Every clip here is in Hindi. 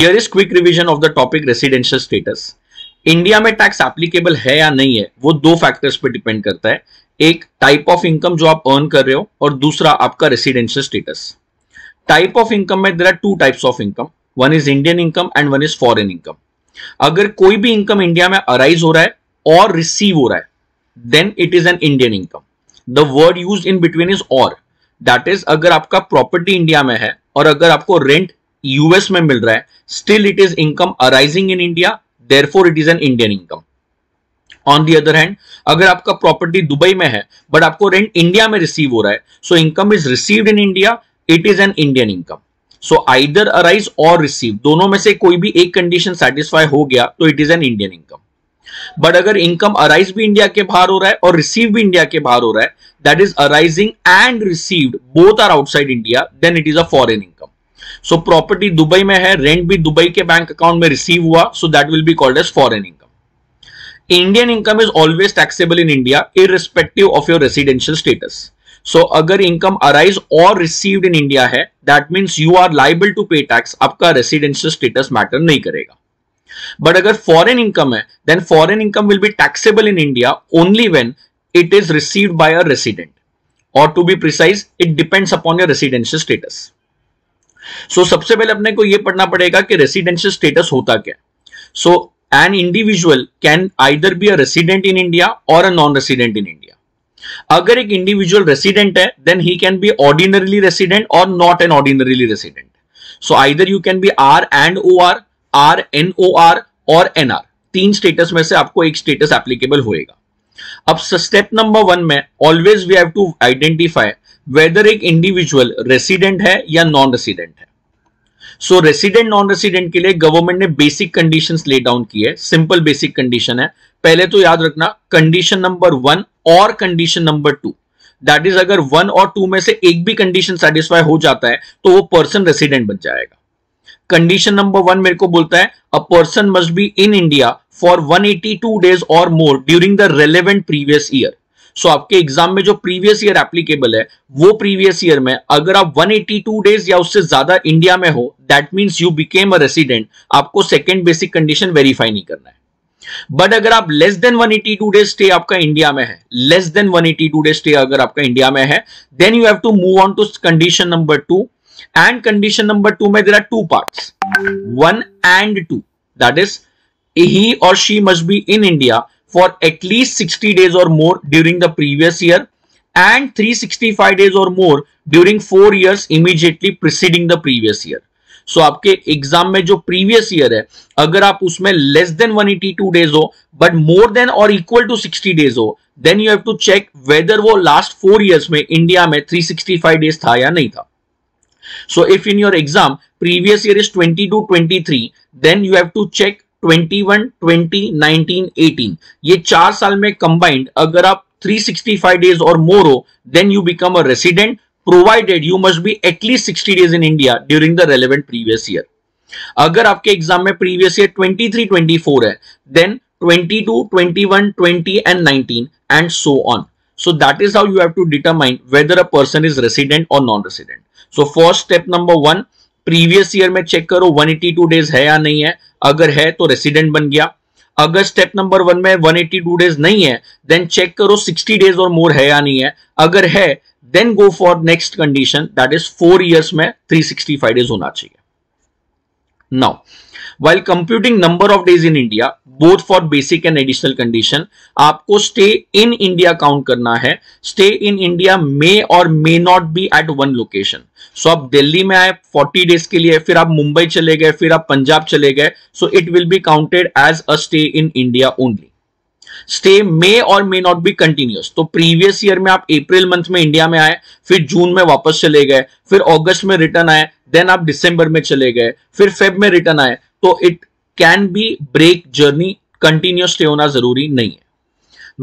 Here is quick revision of the topic residential status. India में टैक्स एप्लीकेबल है या नहीं है वो दो फैक्टर्स पे डिपेंड करता है, एक टाइप ऑफ इनकम जो आप अर्न कर रहे हो और दूसरा आपका residential status. Type of income में there are two types of income, one is Indian income and one is foreign income. अगर कोई भी इनकम इंडिया में अराइज हो रहा है और रिसीव हो रहा है then it is an Indian income. The word use in between is और, दैट इज अगर आपका प्रॉपर्टी इंडिया में है और अगर आपको रेंट यूएस में मिल रहा है, still it is income arising in India, therefore it is an Indian income. On the other hand, अगर आपका प्रॉपर्टी दुबई में है बट आपको रेंट इंडिया में रिसीव हो रहा है, so income is received in India, it is an Indian income. So either arise और रिसीव, दोनों में से कोई भी एक कंडीशन सेटिस्फाई हो गया तो it is an Indian income. But अगर इनकम अराइज भी इंडिया के बाहर हो रहा है और रिसीव भी इंडिया के बाहर हो रहा है, that is arising and received both are outside India, then it is a foreign income. So property Dubai में है, रेंट भी दुबई के बैंक अकाउंट में रिसीव हुआ, so that will be called as foreign income. Indian income is always taxable in India irrespective of your residential status. So अगर इनकम अराइज और रिसीव्ड इन इंडिया है, that means you are liable to pay tax, आपका रेसिडेंशियल स्टेटस मैटर नहीं करेगा। बट अगर फॉरेन इनकम है, then foreign income will be taxable in India only when it is received by a resident, और to be precise it depends upon your residential status. So सबसे पहले अपने को यह पढ़ना पड़ेगा कि रेसिडेंशियल स्टेटस होता क्या। So an individual can either be a resident in India और a non resident in India. अगर एक इंडिविजुअल रेसिडेंट है, then he can be ordinarily resident और not an ordinarily resident. So either you can be R and O R, R N O R और एन आर, तीन स्टेटस में से आपको एक स्टेटस एप्लीकेबल होएगा। अब स्टेप नंबर 1 में always we have to identify whether एक इंडिविजुअल रेसिडेंट है या नॉन रेसिडेंट है। सो रेसिडेंट नॉन रेसिडेंट के लिए गवर्नमेंट ने बेसिक कंडीशंस ले डाउन की है, सिंपल बेसिक कंडीशन है। पहले तो याद रखना, कंडीशन नंबर 1 और कंडीशन नंबर 2, दैट इज अगर 1 और 2 में से एक भी कंडीशन सेटिस्फाई हो जाता है तो वो पर्सन रेसिडेंट बन जाएगा। कंडीशन नंबर 1 मेरे को बोलता है a person must be in India for 182 days और more during the relevant previous year. So आपके एग्जाम में जो प्रीवियस ईयर एप्लीकेबल है, वो प्रीवियस ईयर में अगर आप 182 डेज या उससे ज्यादा इंडिया में हो, that means you became a resident. आपको सेकंड बेसिक कंडीशन वेरीफाई नहीं करना है। बट अगर आप लेस देन 182 डेज स्टे आपका इंडिया में है, लेस देन 182 डेज स्टे अगर आपका इंडिया में है, then you have to move on to condition number 2। And condition number 2 में there are two parts, 1 and 2, that is he or she must be in India for at least 60 days or more during the previous year and 365 days or more during 4 years immediately preceding the previous year. So आपके एग्जाम में जो प्रीवियस ईयर है, अगर आप उसमें लेस देन 182 डेज हो बट मोर देन और इक्वल टू 60 डेज हो, then you have to check whether वो लास्ट 4 इयर्स में इंडिया में 365 डेज था या नहीं था। So if in your exam previous year is 22-23, then you have to check 21, 20, 19, 18, ये 4 साल में कंबाइंड अगर आप 365 डेज और मोर हो, then you become a resident provided you must be at least 60 days in India during the relevant previous year. अगर आपके एग्जाम में प्रीवियस ईयर 23-24 है, then 22, 21, 20 and 19 and so on. So that is how you have to determine whether a person is resident or non-resident. So first step number 1, previous year में चेक करो 182 डेज है या नहीं है, अगर है तो रेसिडेंट बन गया। अगर स्टेप नंबर 1 में 182 डेज नहीं है, देन चेक करो 60 डेज और मोर है या नहीं है, अगर है then go for next condition, that is 4 years में 365 डेज होना चाहिए। Now while computing number of days in India both for basic and additional condition, आपको stay in India काउंट करना है। stay in India may or may not be at one location. so आप दिल्ली में आए 40 डेज के लिए, फिर आप मुंबई चले गए, फिर आप पंजाब चले गए, so it will be counted as a stay in India only. Stay may और मे नॉट बी कंटिन्यूअस। तो प्रीवियस ईयर में आप अप्रैल मंथ में इंडिया में आए, फिर जून में वापस चले गए, फिर अगस्त में रिटर्न आए, देन आप दिसंबर में चले गए, फिर फेब में रिटर्न आए, तो it can be break journey, continuous stay होना जरूरी नहीं है।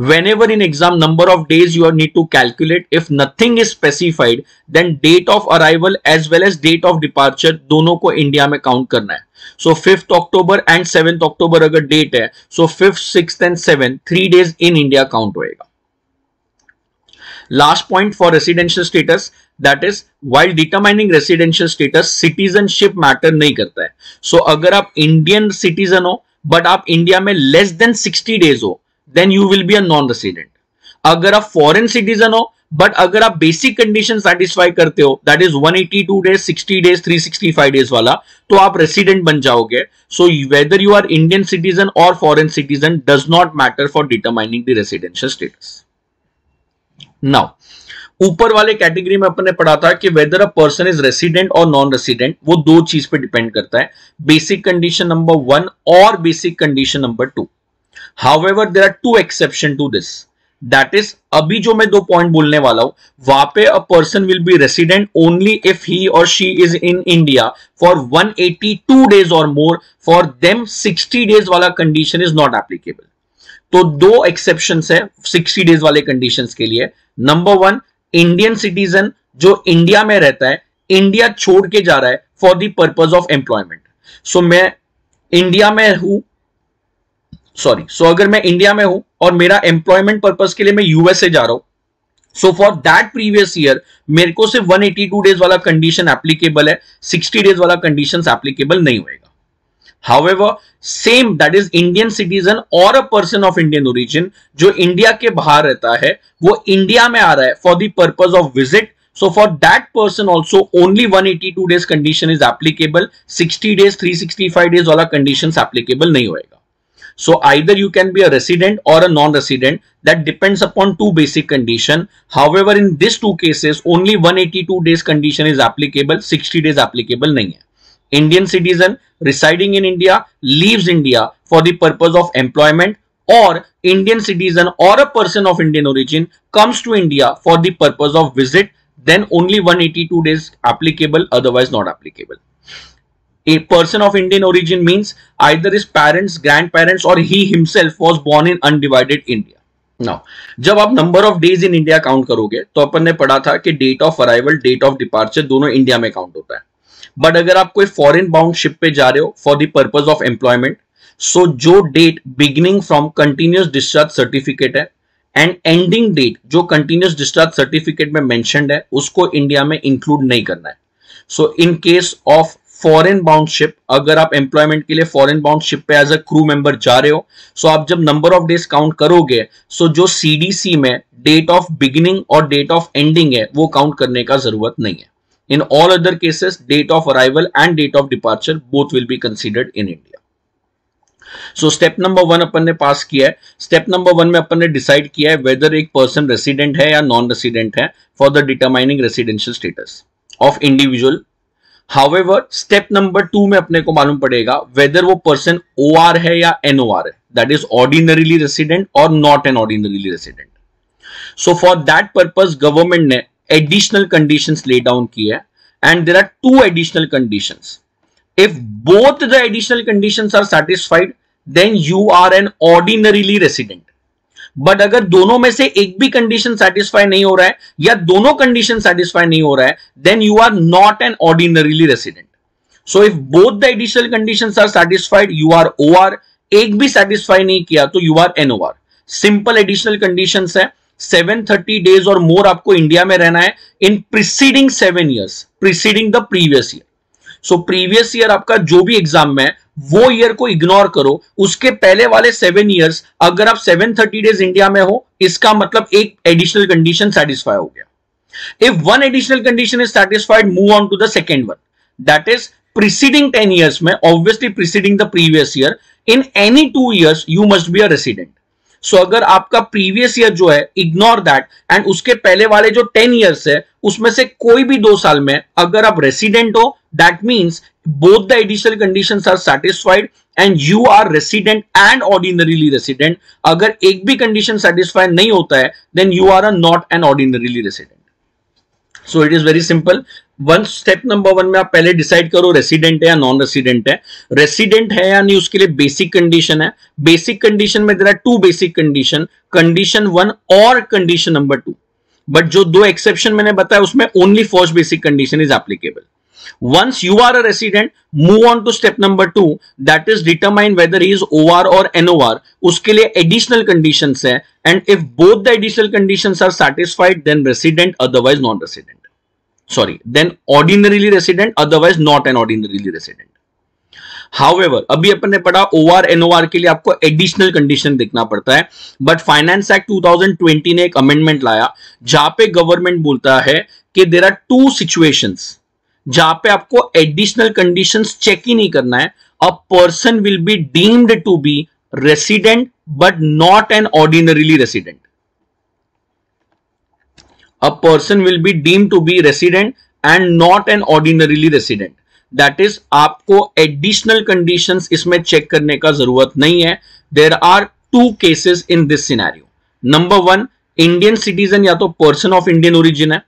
Whenever in exam number of days you need to calculate, if nothing is specified, then date of arrival as well as date of departure दोनों को इंडिया में काउंट करना है। So 5th October and 7th October अगर डेट है, so 5th, 6th and 7th 3 days in India count होएगा। Last point for residential status, that is while determining residential status citizenship matter नहीं करता है. सो अगर आप इंडियन सिटीजन हो बट आप इंडिया में लेस देन 60 डेज हो then you will be a non resident. अगर आप फॉरेन सिटीजन हो बट अगर आप बेसिक कंडीशन सेटिस्फाई करते हो that is 182 days, 60 days, 365 days वाला, तो आप रेसिडेंट बन जाओगे. So whether you are Indian citizen और foreign citizen does not matter for determining the residential status. Now ऊपर वाले कैटेगरी में अपन ने पढ़ा था कि whether a person is resident और नॉन रेसिडेंट, वो दो चीज पे डिपेंड करता है, बेसिक कंडीशन नंबर 1 और basic condition number 2. However there are 2 exception to this. That is अभी जो मैं 2 पॉइंट बोलने वाला हूं वहां पे a person will be resident only if he और she is in India for 182 days और मोर. फॉर देम 60 डेज वाला कंडीशन इज नॉट एप्लीकेबल. तो 2 एक्सेप्शंस है 60 डेज वाले कंडीशंस के लिए. नंबर 1, इंडियन सिटीजन जो इंडिया में रहता है, इंडिया छोड़ के जा रहा है for the purpose of employment. So मैं इंडिया में हूं, सो अगर मैं इंडिया में हूं और मेरा एम्प्लॉयमेंट पर्पज के लिए मैं यूएसए जा रहा हूं, so for that previous year मेरे को सिर्फ 182 डेज वाला कंडीशन एप्लीकेबल है, 60 डेज वाला कंडीशन एप्लीकेबल नहीं होगा. However, same that is Indian citizen or a person of Indian origin जो इंडिया के बाहर रहता है वो इंडिया में आ रहा है for the purpose of visit. So for that person also only 182 days condition is applicable. 60 days, 365 days वाला conditions applicable नहीं होएगा. So either you can be a resident or a non-resident. That depends upon 2 basic condition. However, in these 2 cases only 182 days condition is applicable. 60 days applicable नहीं है. Indian citizen residing in India leaves India for the purpose of employment, or Indian citizen or a person of Indian origin comes to India for the purpose of visit, then only 182 days applicable, otherwise not applicable. A person of Indian origin means either his parents, grandparents or he himself was born in undivided India. Now, जब आप number of days in India count करोगे तो अपन ने पढ़ा था कि date of arrival, date of departure दोनों इंडिया में काउंट होता है. बट अगर आप कोई फॉरेन बाउंड शिप पे जा रहे हो for the purpose of employment, so जो date beginning from continuous discharge certificate है एंड एंडिंग डेट जो कंटिन्यूअस डिस्चार्ज सर्टिफिकेट में मेंशन्ड है उसको इंडिया में इंक्लूड नहीं करना है. So in case of foreign bound ship, अगर आप एम्प्लॉयमेंट के लिए फॉरेन बाउंड शिप पे एज अ क्रू मेंबर जा रहे हो, सो आप जब नंबर ऑफ डेज काउंट करोगे सो जो सीडीसी में डेट ऑफ बिगिनिंग और डेट ऑफ एंडिंग है वो काउंट करने का जरूरत नहीं है. In all other cases, date of arrival and date of departure both will be considered in India. So step number 1 अपन ने पास किया है. Step number 1 में अपन ने डिसाइड किया है whether एक person resident है या non resident है for the determining residential status of individual. However, step number 2 में अपने को मालूम पड़ेगा whether वो person OR है या NOR है, that is ordinarily resident or not an ordinarily resident. So for that purpose government ने additional conditions lay down किया, and there are 2 additional conditions. If both the additional conditions are satisfied, then you are an ordinarily resident. But अगर दोनों में से एक भी condition satisfy नहीं हो रहा है या दोनों condition satisfy नहीं हो रहा है, then you are not an ordinarily resident. So if both the additional conditions are satisfied, you are OR. एक भी satisfy नहीं किया तो you are NOR. Simple additional conditions है. 730 डेज और मोर आपको इंडिया में रहना है इन preceding 7 years, preceding the previous year. So previous year आपका जो भी एग्जाम में है वो ईयर को इग्नोर करो, उसके पहले वाले 7 years अगर आप 730 डेज इंडिया में हो इसका मतलब एक एडिशनल कंडीशन सेटिस्फाई हो गया. If one additional condition is satisfied, move on to the second one, that is preceding 10 years में, obviously preceding the previous year, in any 2 years you must be a resident. So अगर आपका प्रीवियस ईयर जो है इग्नोर दैट एंड उसके पहले वाले जो 10 years है उसमें से कोई भी 2 साल में अगर आप रेसिडेंट हो, that means both the additional conditions are satisfied and you are resident and ordinarily resident. अगर एक भी कंडीशन सेटिस्फाई नहीं होता है then you are not an ordinarily resident. So it is very simple. One step number 1 में आप पहले डिसाइड करो रेसिडेंट है या नॉन रेसिडेंट है. रेसिडेंट है या नहीं उसके लिए बेसिक कंडीशन है. बेसिक कंडीशन में there are 2 basic condition, condition 1 और कंडीशन नंबर 2. बट जो 2 एक्सेप्शन मैंने बताया उसमें only first basic condition is applicable. Once you are a resident, move on to step number 2, that is determine whether he is OR or NOR. उसके लिए additional conditions है, and if both the additional conditions are satisfied, then resident, otherwise non-resident. sorry, then ordinarily resident, otherwise not an ordinarily resident. However, अभी अपन ने पढ़ा OR NOR के लिए आपको एडिशनल कंडीशन देखना पड़ता है, बट फाइनेंस एक्ट 2020 ने एक अमेंडमेंट लाया जहां पे गवर्नमेंट बोलता है कि देयर आर टू सिचुएशंस जहां पे आपको एडिशनल कंडीशंस चेक ही नहीं करना है. A person will be deemed to be resident but not an ordinarily resident. A person will be deemed to be resident and not an ordinarily resident. That is, आपको additional conditions इसमें चेक करने का जरूरत नहीं है. There are two cases in this scenario. Number one, Indian citizen या तो person of Indian origin है,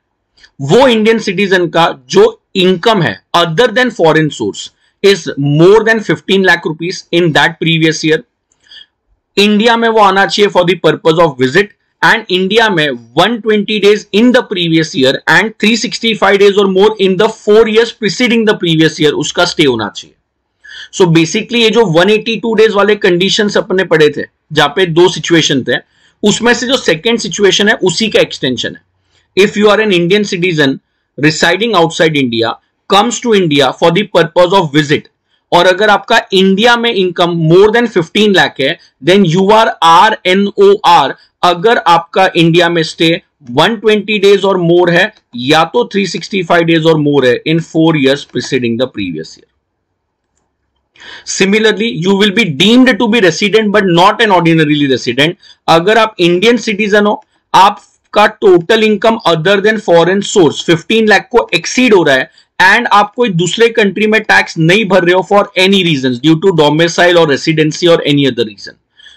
वो Indian citizen का जो income है other than foreign source is more than 15 lakh rupees in that previous year. India में वो आना चाहिए for the purpose of visit, and India में 120 days in the previous year and 365 days or more in the 4 years preceding the previous year उसका स्टे होना चाहिए. So basically ये जो 182 days वाले कंडीशंस अपने पढ़े थे जहां पे दो सिचुएशन थे, उसमें से जो सेकेंड सिचुएशन है उसी का एक्सटेंशन है. If you are an Indian citizen residing outside India comes to India for the purpose of visit, और अगर आपका इंडिया में इनकम मोर देन 15 लाख है, देन यू आर RNOR अगर आपका इंडिया में स्टे 120 डेज और मोर है या तो 365 डेज और मोर है in 4 years preceding the previous year. Similarly you will be deemed to be resident but not an ordinarily resident. अगर आप इंडियन सिटीजन हो, आपका total income other than foreign source 15 lakh को एक्सीड हो रहा है एंड आप कोई दूसरे कंट्री में टैक्स नहीं भर रहे हो for any reason due to domicile और रेसिडेंसी और any other reason.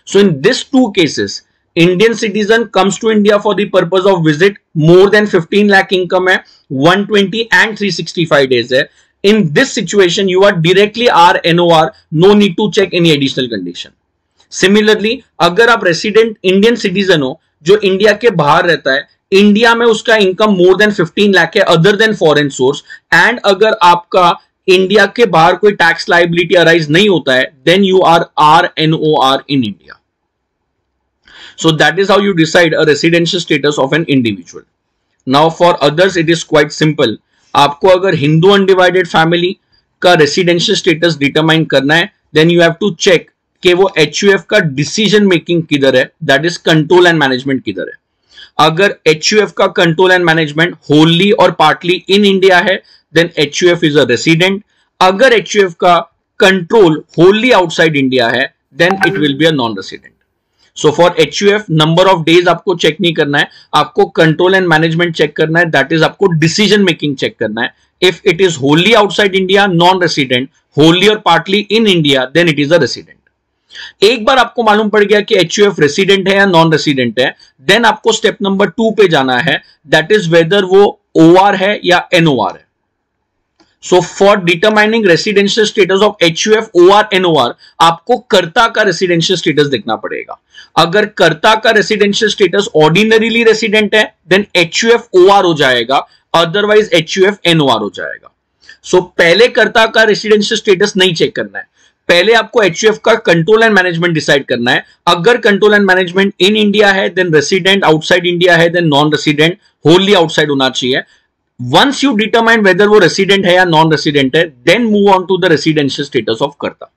So in this two cases Indian citizen comes to India for the purpose of visit, more than 15 lakh income है, 120 and 365 days है. In this situation, you are directly RNOR, no need to check any additional condition. Similarly, अगर आप resident Indian citizen हो जो इंडिया के बाहर रहता है, इंडिया में उसका इनकम मोर देन 15 लाख है other than foreign source, and अगर आपका इंडिया के बाहर कोई टैक्स लाइबिलिटी अराइज नहीं होता है, then you are RNOR in India. So that is how you decide a residential status of an individual. Now for others it is quite simple. आपको अगर हिंदू अनडिवाइडेड फैमिली का रेसिडेंशियल स्टेटस डिटरमाइन करना है, then you have to check कि वो HUF का डिसीजन मेकिंग किधर है, that is control and management किधर है. अगर HUF का control and management Holi or partly in India है, then HUF is a resident. अगर HUF का कंट्रोल होली आउटसाइड इंडिया है, then it will be a non-resident. So for HUF number of days आपको चेक नहीं करना है, आपको कंट्रोल एंड मैनेजमेंट चेक करना है, दैट इज आपको डिसीजन मेकिंग चेक करना है. If it is wholly outside India, non resident, wholly or partly in India, then it is a resident. एक बार आपको मालूम पड़ गया कि HUF रेसिडेंट है या नॉन रेसिडेंट है, देन आपको स्टेप नंबर 2 पे जाना है, दैट इज वेदर वो OR है या NOR है. So for determining residential status of HUF, OR, NOR, आपको कर्ता का रेसिडेंशियल स्टेटस देखना पड़ेगा. अगर कर्ता का रेसिडेंशियल स्टेटस ऑर्डिनरीली रेसिडेंट है, देन HUF OR हो जाएगा, अदरवाइज HUF NOR हो जाएगा. सो पहले कर्ता का रेसिडेंशियल स्टेटस नहीं चेक करना है, पहले आपको HUF का कंट्रोल एंड मैनेजमेंट डिसाइड करना है. अगर control and management in India है, देन रेसिडेंट, आउटसाइड इंडिया है, then non resident, wholly outside होना चाहिए. Once you determine whether वो resident है या non resident है, then move on to the residential status of कर्ता.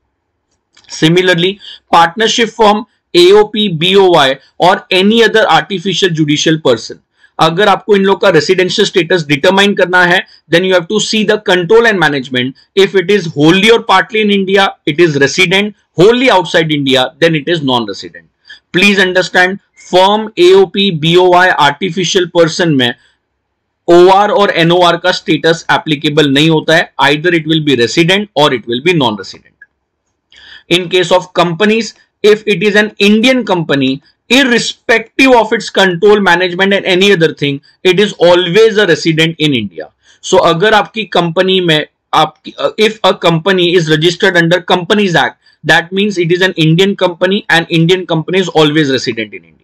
Similarly, partnership firm, AOP, BOY or any other artificial judicial person, अगर आपको इन लोग का residential status determine करना है, then you have to see the control and management. If it is wholly or partly in India, it is resident. Wholly outside India, then it is non-resident. Please understand, firm, AOP, BOY, artificial person में OR और NOR का स्टेटस एप्लीकेबल नहीं होता है. Either it will be resident or it will be non resident. In case of companies, if it is an Indian company, irrespective of its control, management and any other thing, it is always a resident in India. So अगर आपकी कंपनी में आपकी if a company is registered under Companies Act, that means it is an Indian company and Indian company is always resident in India.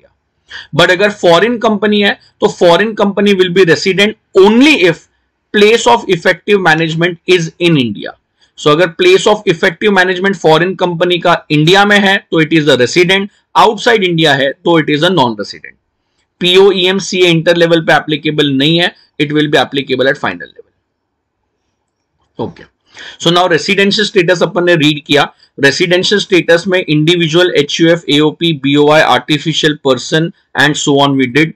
But अगर फॉरेन कंपनी है तो foreign company will be resident only if place of effective management is in India. So अगर place of effective management foreign company का इंडिया में है तो it is a resident, outside India है तो it is a non resident. POEM CA inter level पे एप्लीकेबल नहीं है, it will be applicable at final level. Okay, so now residential status अपन ने रीड किया। रेसिडेंशियल स्टेटस में individual, HUF, AOP, BOI, artificial person and so on we did.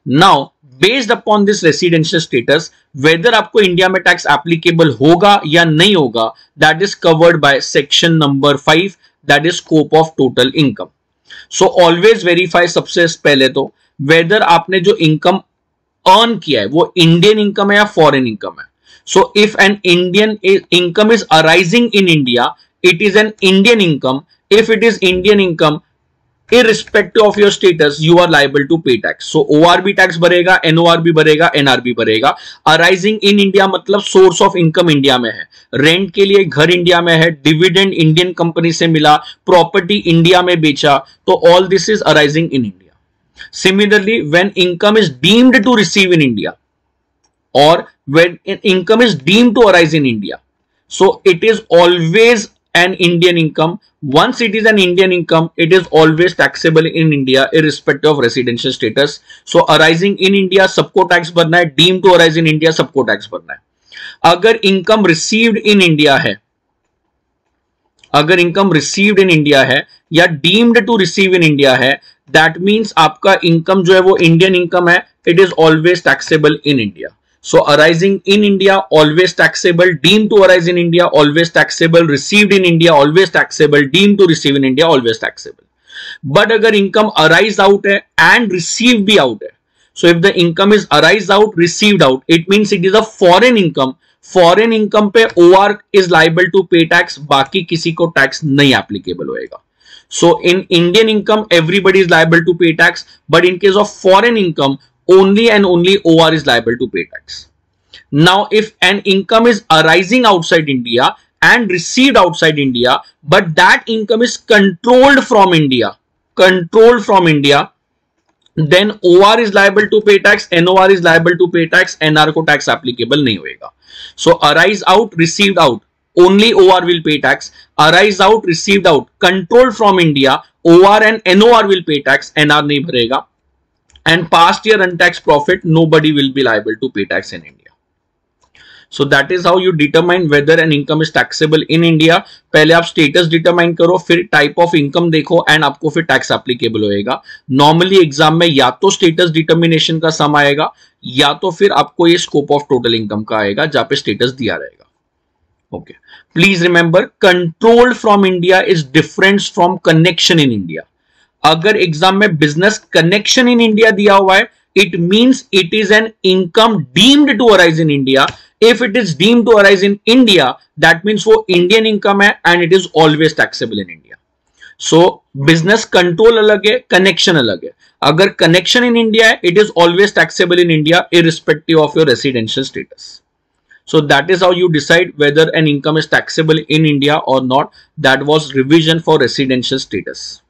Now based upon this residential status whether आपको इंडिया में टैक्स एप्लीकेबल होगा या नहीं होगा, that is covered by section number 5, that is scope of total income. So always verify सबसे पहले तो वेदर आपने जो इनकम अर्न किया है वो इंडियन इनकम है या फॉरेन इनकम है। So if N Indian income is arising in India, it is an Indian income. If it is Indian income, irrespective of your status, you are liable to pay tax. So ORB tax भरेगा, NOR भी भरेगा, NR भी भरेगा। Arising in India मतलब source of income इंडिया में है, रेंट के लिए घर इंडिया में है, डिविडेंड इंडियन कंपनी से मिला, प्रॉपर्टी इंडिया में बेचा, तो all this is arising in India. Similarly, when income is deemed to receive in India or when income is deemed to arise in India, so it is always an Indian income. Once it is an Indian income, it is always taxable in India irrespective of residential status. So arising in India सबको टैक्स भरना है, deemed to arise in India सबको टैक्स भरना है। अगर इनकम रिसीव्ड इन इंडिया है, अगर इनकम रिसीव्ड इन इंडिया है या deemed to receive in India है, दैट मीन्स आपका इनकम जो है वो इंडियन इनकम है, it is always taxable in India. So arising in India, always taxable. Deemed to arise in India, always taxable. Received in India, always taxable. Deemed to receive in India, always taxable. But अगर income arise out है and receive भी out है, so if the income is arise out, received out, it means it is a foreign income. Foreign income पे OR is liable to pay tax, बाकी किसी को tax नहीं applicable होएगा। So in Indian income, everybody is liable to pay tax, but in case of foreign income, only and only OR is liable to pay tax. Now, if an income is arising outside India and received outside India, but that income is controlled from India, then OR is liable to pay tax, NOR is liable to pay tax, NR को tax applicable नहीं होएगा। So arise out, received out, only OR will pay tax. Arise out, received out, controlled from India, OR and NOR will pay tax, NR नहीं भरेगा। And past year untaxed profit, nobody will be liable to pay tax in India. So that is how you determine whether an income is taxable in India. पहले आप status determine करो, फिर type of income देखो and आपको फिर tax applicable होएगा। Normally exam में या तो status determination का sum आएगा या तो फिर आपको ये scope of total income का आएगा जहाँ पे status दिया रहेगा। Okay. Please remember, controlled from India is different from connection in India. अगर एग्जाम में बिजनेस कनेक्शन इन इंडिया दिया हुआ है, it means it is an income deemed to arise in India. If it is deemed to arise in India, that means वो इंडियन इनकम है and it is always taxable in India. So business control अलग है, कनेक्शन अलग है। अगर कनेक्शन इन इंडिया है, it is always taxable in India irrespective of your residential status. So that is how you decide whether an income is taxable in India or not. That was revision for residential status.